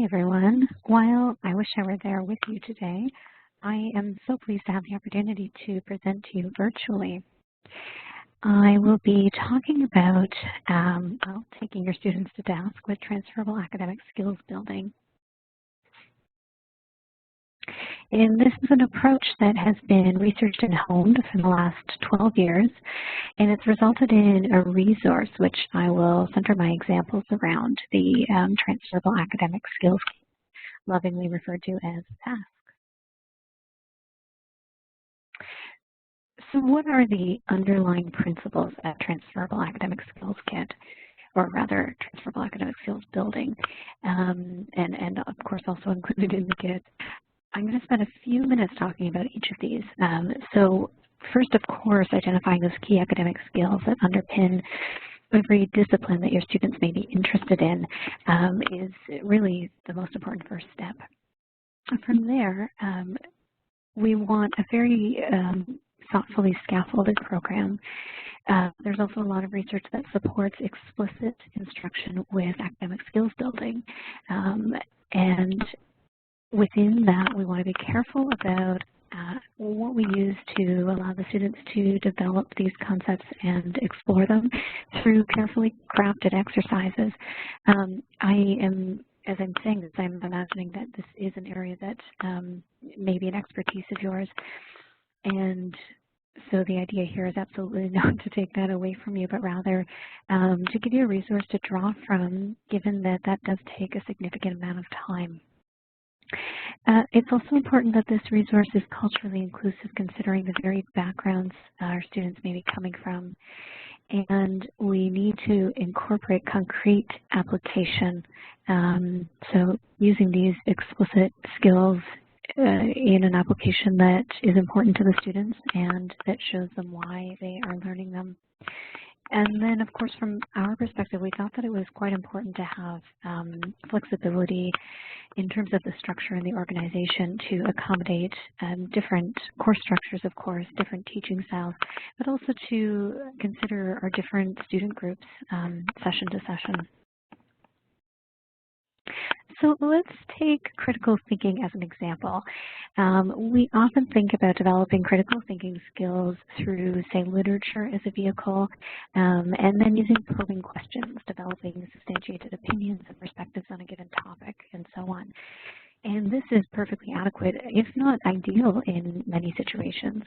everyone. While I wish I were there with you today, I am so pleased to have the opportunity to present to you virtually. I will be talking about taking your students to task with transferable academic skills building. And this is an approach that has been researched and honed for the last 12 years, and it's resulted in a resource which I will center my examples around, the Transferable Academic Skills Kit, lovingly referred to as TASK. So what are the underlying principles of Transferable Academic Skills Kit, or rather Transferable Academic Skills Building, and of course also included in the kit? I'm going to spend a few minutes talking about each of these. So first, of course, identifying those key academic skills that underpin every discipline that your students may be interested in is really the most important first step. From there, we want a very thoughtfully scaffolded program. There's also a lot of research that supports explicit instruction with academic skills building. And within that, we want to be careful about what we use to allow the students to develop these concepts and explore them through carefully crafted exercises. As I'm saying this, I'm imagining that this is an area that may be an expertise of yours. And so the idea here is absolutely not to take that away from you, but rather to give you a resource to draw from, given that that does take a significant amount of time. It's also important that this resource is culturally inclusive, considering the varied backgrounds our students may be coming from. And we need to incorporate concrete application. So using these explicit skills in an application that is important to the students and that shows them why they are learning them. And then, of course, from our perspective, we thought that it was quite important to have flexibility in terms of the structure and the organization to accommodate different course structures, of course, different teaching styles, but also to consider our different student groups session to session. So let's take critical thinking as an example. We often think about developing critical thinking skills through, say, literature as a vehicle, and then using probing questions, developing substantiated opinions and perspectives on a given topic, and so on. And this is perfectly adequate, if not ideal, in many situations.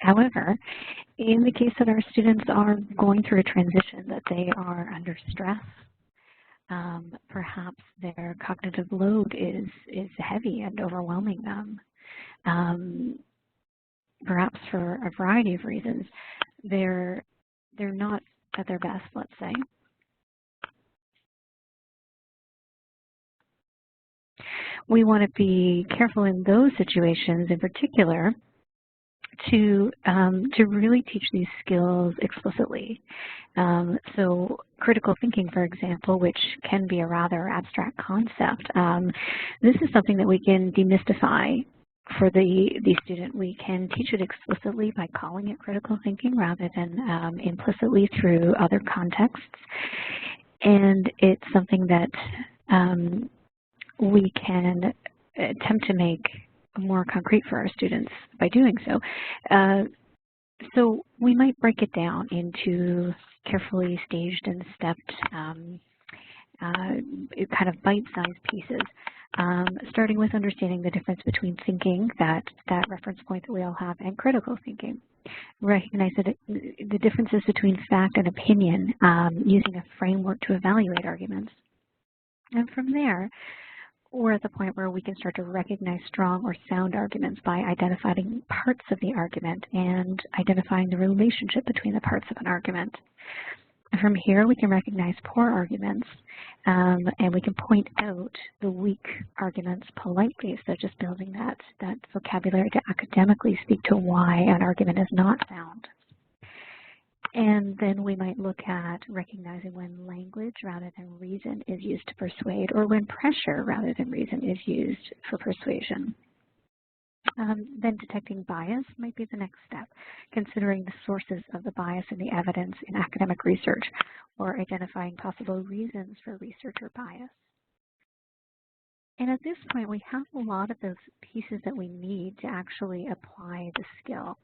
However, in the case that our students are going through a transition, that they are under stress, perhaps their cognitive load is heavy and overwhelming them. Perhaps for a variety of reasons, they're not at their best, let's say. We want to be careful in those situations in particular to really teach these skills explicitly. So critical thinking, for example, which can be a rather abstract concept, this is something that we can demystify for the student. We can teach it explicitly by calling it critical thinking rather than implicitly through other contexts. And it's something that we can attempt to make more concrete for our students by doing so. So we might break it down into carefully staged and stepped kind of bite-sized pieces, starting with understanding the difference between thinking, that reference point that we all have, and critical thinking. Recognize that the differences between fact and opinion, using a framework to evaluate arguments. And from there, we're at the point where we can start to recognize strong or sound arguments by identifying parts of the argument and identifying the relationship between the parts of an argument. And from here, we can recognize poor arguments, and we can point out the weak arguments politely, so just building that vocabulary to academically speak to why an argument is not sound. And then we might look at recognizing when language rather than reason is used to persuade, or when pressure rather than reason is used for persuasion. Then detecting bias might be the next step, considering the sources of the bias in the evidence in academic research, or identifying possible reasons for research or bias. And at this point, we have a lot of those pieces that we need to actually apply the skill.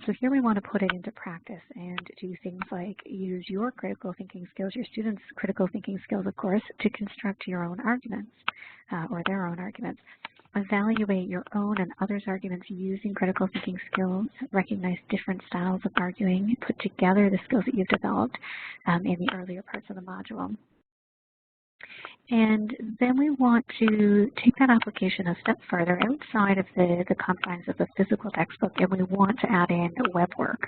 So here we want to put it into practice and do things like use your critical thinking skills, your students' critical thinking skills, of course, to construct your own arguments or their own arguments. Evaluate your own and others' arguments using critical thinking skills, recognize different styles of arguing, put together the skills that you've developed in the earlier parts of the module. And then we want to take that application a step further outside of the confines of the physical textbook, and we want to add in web work.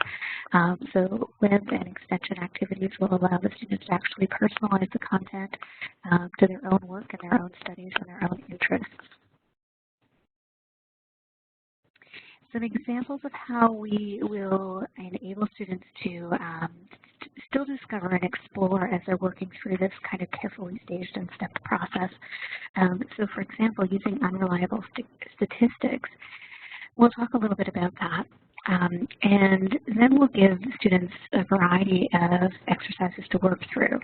So web and extension activities will allow the students to actually personalize the content to their own work and their own studies and their own interests. Some examples of how we will enable students to still discover and explore as they're working through this kind of carefully staged and stepped process. So for example, using unreliable statistics, we'll talk a little bit about that. And then we'll give students a variety of exercises to work through.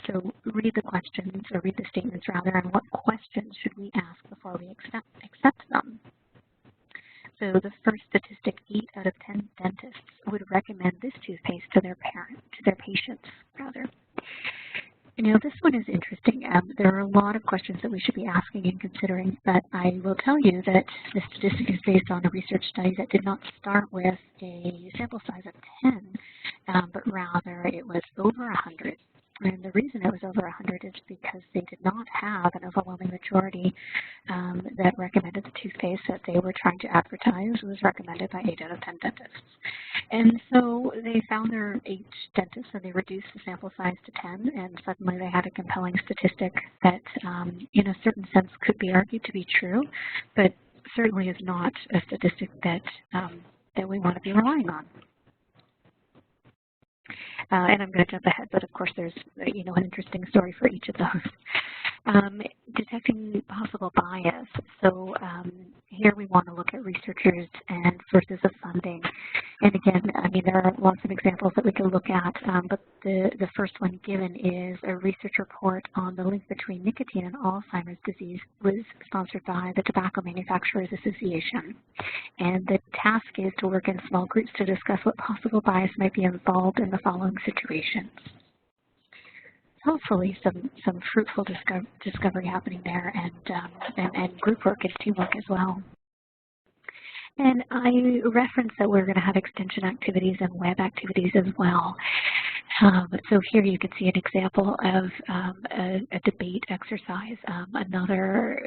So read the questions, or read the statements rather, and what questions should we ask before we accept them. So the first statistic, 8 out of 10 dentists would recommend this toothpaste to their patients, rather. Now this one is interesting. There are a lot of questions that we should be asking and considering, but I will tell you that the statistic is based on a research study that did not start with a sample size of 10, but rather it was over 100. And the reason it was over 100 is because they did not have an overwhelming majority that recommended the toothpaste that they were trying to advertise was recommended by 8 out of 10 dentists. And so they found their 8 dentists and they reduced the sample size to 10, and suddenly they had a compelling statistic that in a certain sense could be argued to be true, but certainly is not a statistic that, that we want to be relying on. And I'm going to jump ahead, but of course there's an interesting story for each of those. Detecting possible bias. So here we want to look at researchers and sources of funding. And again, I mean, there are lots of examples that we can look at, but the first one given is a research report on the link between nicotine and Alzheimer's disease, was sponsored by the Tobacco Manufacturers Association. And the task is to work in small groups to discuss what possible bias might be involved in the following situations. Hopefully some fruitful discovery happening there, and group work and teamwork as well. And I referenced that we're going to have extension activities and web activities as well. So here you can see an example of a debate exercise. Another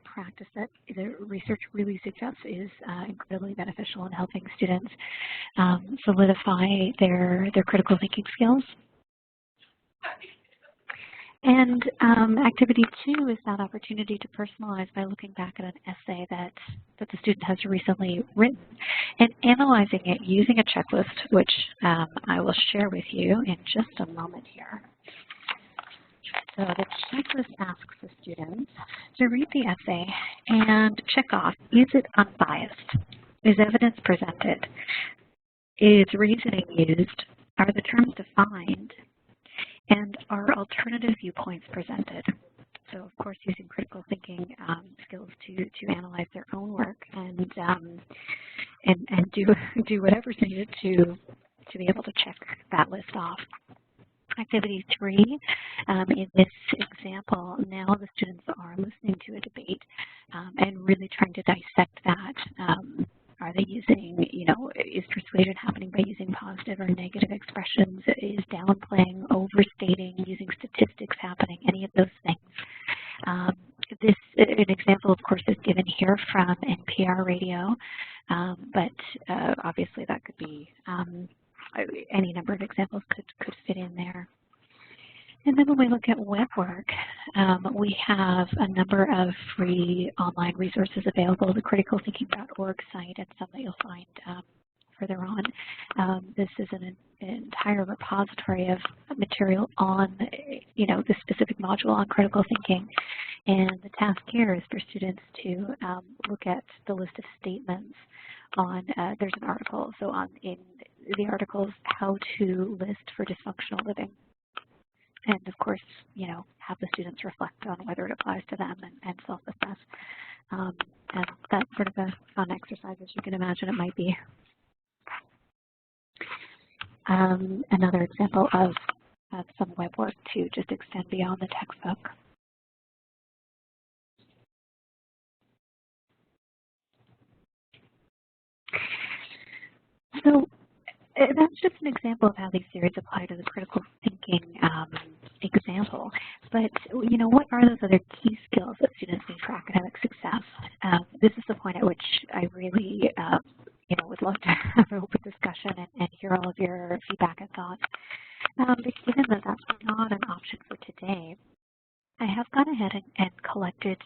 practice that the research really suggests is incredibly beneficial in helping students solidify their critical thinking skills. And activity 2 is that opportunity to personalize by looking back at an essay that the student has recently written and analyzing it using a checklist, which I will share with you in just a moment here. So the checklist asks the students to read the essay and check off, is it unbiased? Is evidence presented? Is reasoning used? Are the terms defined? And are alternative viewpoints presented? So of course using critical thinking skills to analyze their own work and do whatever's needed to be able to check that list off. Activity 3, in this example, now the students are listening to a debate and really trying to dissect that. Are they using, is persuasion happening by using positive or negative expressions? Is downplaying, overstating, using statistics happening, any of those things? An example, of course, is given here from NPR radio, but obviously that could be any number of examples could fit in there. And then when we look at web work, we have a number of free online resources available, the criticalthinking.org site and some that you'll find further on. This is an entire repository of material on, the specific module on critical thinking. And the task here is for students to look at the list of statements on, there's an article, so in the articles, how to list for dysfunctional living. and of course, have the students reflect on whether it applies to them and self-assess. And that's sort of a fun exercise, as you can imagine it might be. Another example of some web work to just extend beyond the textbook. So that's just an example of how these theories apply to the critical thinking example. But, what are those other key skills that students need for academic success? This is the point at which I really, would love to have an open discussion and hear all of your feedback and thoughts. But given that that's not an option for today, I have gone ahead and collected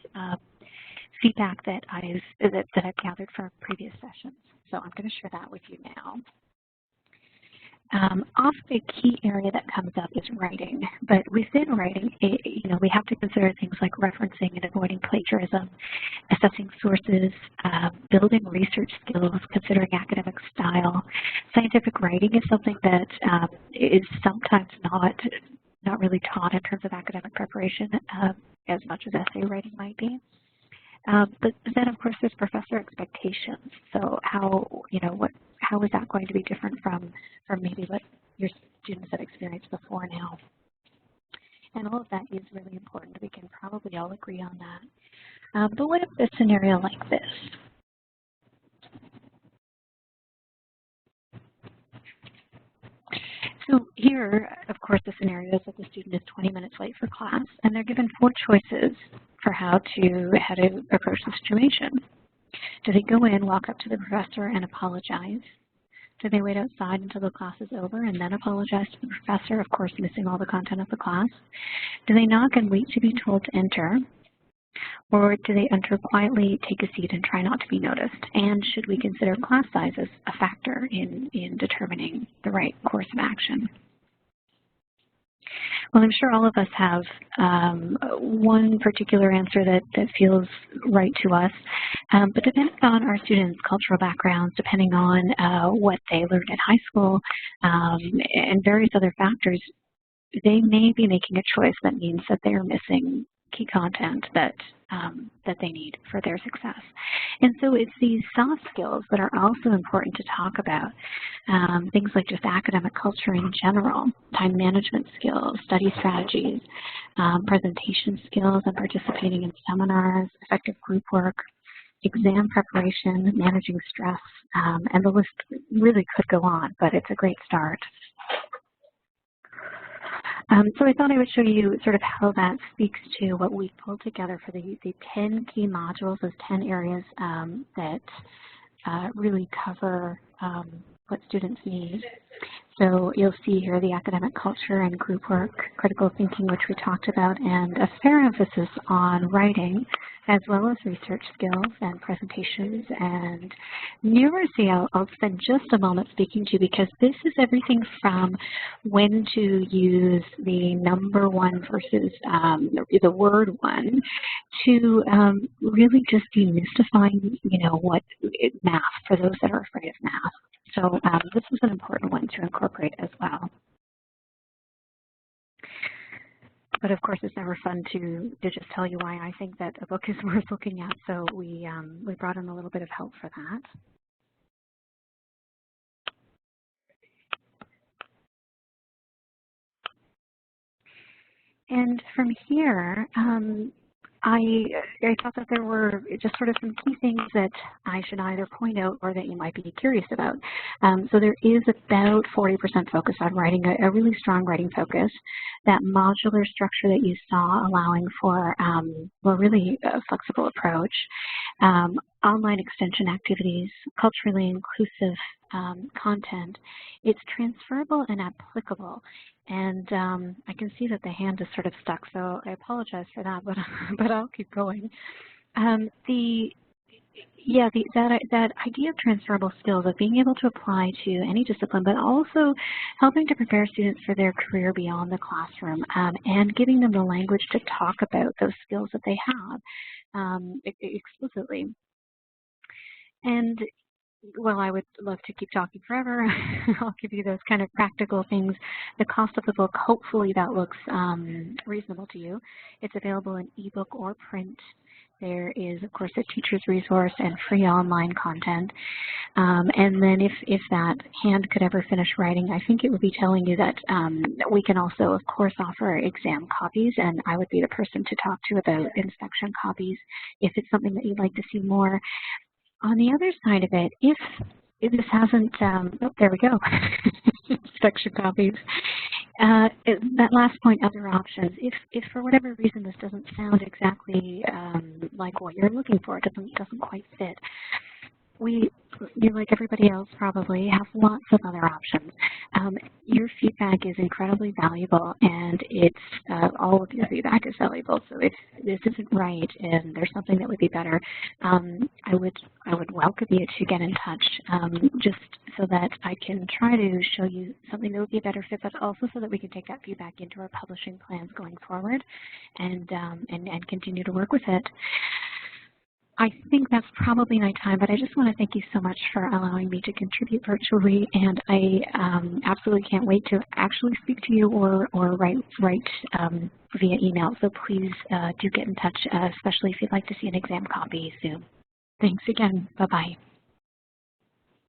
feedback that I've gathered from previous sessions. So I'm going to share that with you now. Often a key area that comes up is writing, but within writing, we have to consider things like referencing and avoiding plagiarism, assessing sources, building research skills, considering academic style. Scientific writing is something that is sometimes not really taught in terms of academic preparation as much as essay writing might be. But then, of course, there's professor expectations. So how is that going to be different from maybe what your students have experienced before now? And all of that is really important. We can probably all agree on that. But what if a scenario like this? So here, of course, the scenario is that the student is 20 minutes late for class, and they're given 4 choices for how to approach the situation. Do they go in, walk up to the professor, and apologize? Do they wait outside until the class is over and then apologize to the professor, of course missing all the content of the class? Do they knock and wait to be told to enter? Or do they enter quietly, take a seat, and try not to be noticed? And should we consider class size as a factor in determining the right course of action? Well, I'm sure all of us have one particular answer that feels right to us, but depending on our students' cultural backgrounds, depending on what they learned in high school, and various other factors, they may be making a choice that means that they are missing key content that they need for their success. And so it's these soft skills that are also important to talk about, things like just academic culture in general, time management skills, study strategies, presentation skills and participating in seminars, effective group work, exam preparation, managing stress, and the list really could go on, but it's a great start. So I thought I would show you sort of how that speaks to what we pulled together for the 10 key modules, those 10 areas that really cover what students need. So you'll see here the academic culture and group work, critical thinking, which we talked about, and a fair emphasis on writing, as well as research skills and presentations. And numeracy, I'll spend just a moment speaking to, because this is everything from when to use the number one versus the word one, to really just demystifying, what math for those that are afraid of math. So this is an important one to incorporate as well. But of course, it's never fun to just tell you why I think that a book is worth looking at. So we brought in a little bit of help for that. And from here, I thought that there were just sort of some key things that I should either point out or that you might be curious about. So there is about 40% focus on writing, a really strong writing focus. That modular structure that you saw, allowing for really a flexible approach. Online extension activities, culturally inclusive content. It's transferable and applicable. And I can see that the hand is sort of stuck, so I apologize for that, but I'll keep going. That idea of transferable skills, of being able to apply to any discipline, but also helping to prepare students for their career beyond the classroom, and giving them the language to talk about those skills that they have explicitly. And Well, I would love to keep talking forever. I'll give you those kind of practical things. The cost of the book, hopefully that looks reasonable to you. It's available in ebook or print. There is, of course, a teacher's resource and free online content. And then if that hand could ever finish writing, I think it would be telling you that we can also, of course, offer exam copies, and I would be the person to talk to about inspection copies if it's something that you'd like to see more. On the other side of it, if this hasn't, oh, there we go, inspection copies. That last point, other options. If for whatever reason this doesn't sound exactly like what you're looking for, it doesn't quite fit, you, like everybody else probably, have lots of other options. Your feedback is incredibly valuable, and it's all of your feedback is valuable. So if this isn't right and there's something that would be better, I would welcome you to get in touch, just so that I can try to show you something that would be a better fit, but also so that we can take that feedback into our publishing plans going forward, and continue to work with it. I think that's probably my time, but I just want to thank you so much for allowing me to contribute virtually, and I absolutely can't wait to actually speak to you or write via email. So please do get in touch, especially if you'd like to see an exam copy soon. Thanks again. Bye-bye.